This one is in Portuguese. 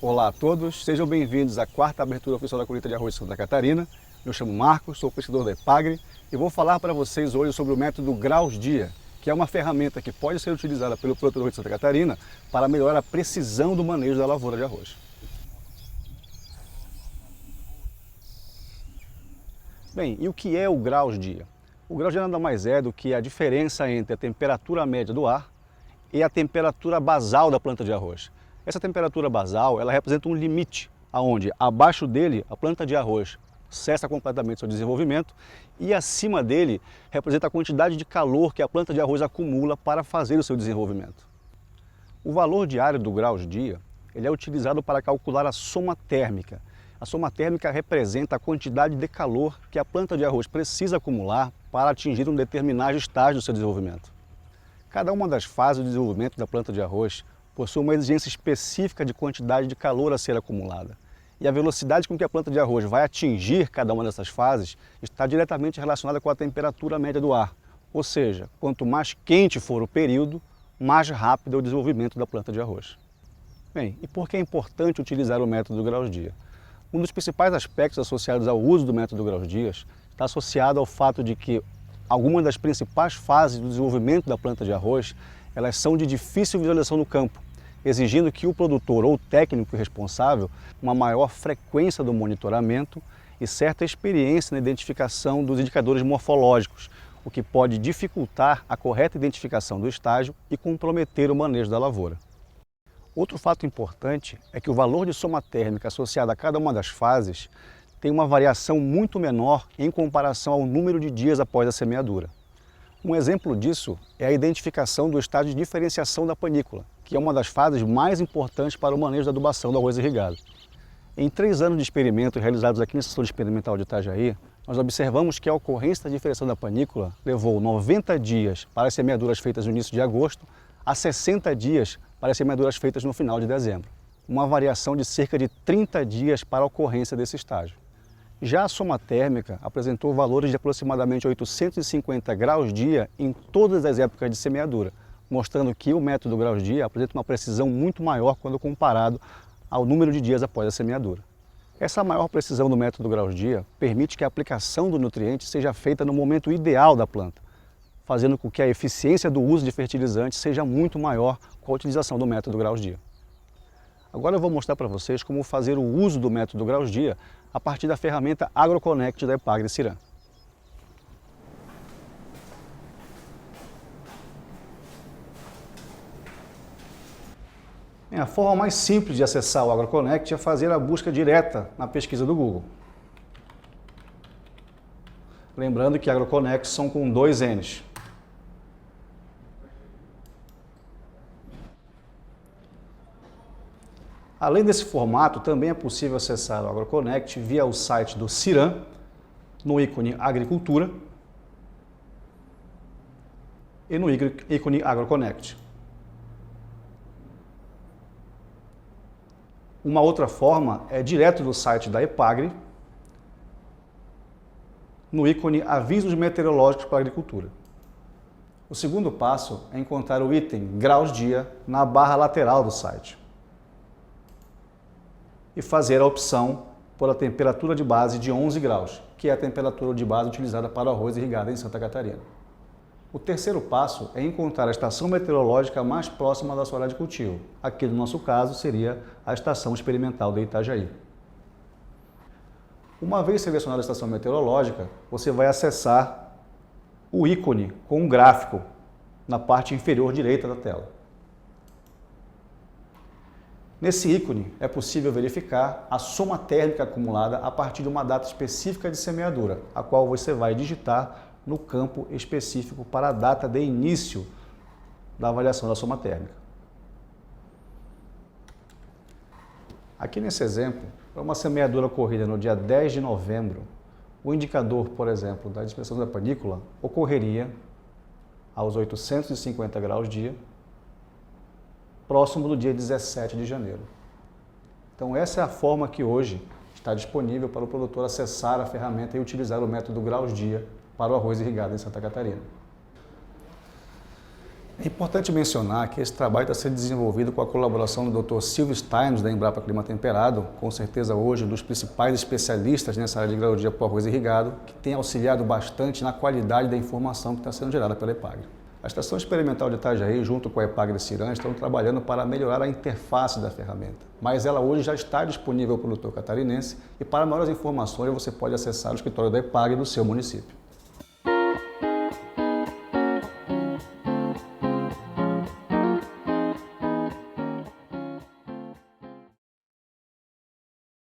Olá a todos, sejam bem-vindos à quarta abertura oficial da colheita de arroz de Santa Catarina. Eu chamo Marcos, sou pesquisador da EPAGRE e vou falar para vocês hoje sobre o método Graus-Dia, que é uma ferramenta que pode ser utilizada pelo produtor de arroz de Santa Catarina para melhorar a precisão do manejo da lavoura de arroz. Bem, e o que é o Graus-Dia? O Graus-Dia nada mais é do que a diferença entre a temperatura média do ar e a temperatura basal da planta de arroz. Essa temperatura basal, ela representa um limite, onde abaixo dele a planta de arroz cessa completamente seu desenvolvimento e acima dele representa a quantidade de calor que a planta de arroz acumula para fazer o seu desenvolvimento. O valor diário do Graus-Dia, ele é utilizado para calcular a soma térmica. A soma térmica representa a quantidade de calor que a planta de arroz precisa acumular para atingir um determinado estágio do seu desenvolvimento. Cada uma das fases do desenvolvimento da planta de arroz possui uma exigência específica de quantidade de calor a ser acumulada. E a velocidade com que a planta de arroz vai atingir cada uma dessas fases está diretamente relacionada com a temperatura média do ar. Ou seja, quanto mais quente for o período, mais rápido é o desenvolvimento da planta de arroz. Bem, e por que é importante utilizar o método Graus-Dia? Um dos principais aspectos associados ao uso do método Graus-Dia está associado ao fato de que algumas das principais fases do desenvolvimento da planta de arroz elas são de difícil visualização no campo, exigindo que o produtor ou o técnico responsável uma maior frequência do monitoramento e certa experiência na identificação dos indicadores morfológicos, o que pode dificultar a correta identificação do estágio e comprometer o manejo da lavoura. Outro fato importante é que o valor de soma térmica associado a cada uma das fases tem uma variação muito menor em comparação ao número de dias após a semeadura. Um exemplo disso é a identificação do estágio de diferenciação da panícula, que é uma das fases mais importantes para o manejo da adubação do arroz irrigado. Em 3 anos de experimento realizados aqui na Estação Experimental de Itajaí, nós observamos que a ocorrência da diferenciação da panícula levou 90 dias para as semeaduras feitas no início de agosto a 60 dias para as semeaduras feitas no final de dezembro. Uma variação de cerca de 30 dias para a ocorrência desse estágio. Já a soma térmica apresentou valores de aproximadamente 850 graus-dia em todas as épocas de semeadura, mostrando que o método Graus-Dia apresenta uma precisão muito maior quando comparado ao número de dias após a semeadura. Essa maior precisão do método Graus-Dia permite que a aplicação do nutriente seja feita no momento ideal da planta, fazendo com que a eficiência do uso de fertilizantes seja muito maior com a utilização do método Graus-Dia. Agora eu vou mostrar para vocês como fazer o uso do método Graus-Dia a partir da ferramenta AgroConnect da EPAGRE Ciran. A forma mais simples de acessar o AgroConnect é fazer a busca direta na pesquisa do Google. Lembrando que AgroConnect são com 2 N's. Além desse formato, também é possível acessar o AgroConnect via o site do Ciran, no ícone Agricultura e no ícone AgroConnect. Uma outra forma é direto do site da EPAGRE, no ícone Avisos Meteorológicos para a Agricultura. O segundo passo é encontrar o item Graus-Dia na barra lateral do site e fazer a opção por a temperatura de base de 11 graus, que é a temperatura de base utilizada para o arroz irrigado em Santa Catarina. O terceiro passo é encontrar a estação meteorológica mais próxima da sua área de cultivo. Aqui no nosso caso seria a Estação Experimental de Itajaí. Uma vez selecionada a estação meteorológica, você vai acessar o ícone com um gráfico na parte inferior direita da tela. Nesse ícone é possível verificar a soma térmica acumulada a partir de uma data específica de semeadura, a qual você vai digitar no campo específico para a data de início da avaliação da soma térmica. Aqui nesse exemplo, para uma semeadura ocorrida no dia 10 de novembro, o indicador, por exemplo, da dispersão da panícula ocorreria aos 850 graus-dia, próximo do dia 17 de janeiro. Então essa é a forma que hoje está disponível para o produtor acessar a ferramenta e utilizar o método Graus-Dia para o arroz irrigado em Santa Catarina. É importante mencionar que esse trabalho está sendo desenvolvido com a colaboração do Dr. Silvio Steins, da Embrapa Clima Temperado, com certeza hoje um dos principais especialistas nessa área de grãos para o arroz irrigado, que tem auxiliado bastante na qualidade da informação que está sendo gerada pela EPAGRE. A Estação Experimental de Itajaí, junto com a EPAGRE Ciran, estão trabalhando para melhorar a interface da ferramenta, mas ela hoje já está disponível para o produtor catarinense e para maiores informações você pode acessar o escritório da EPAGRE do seu município.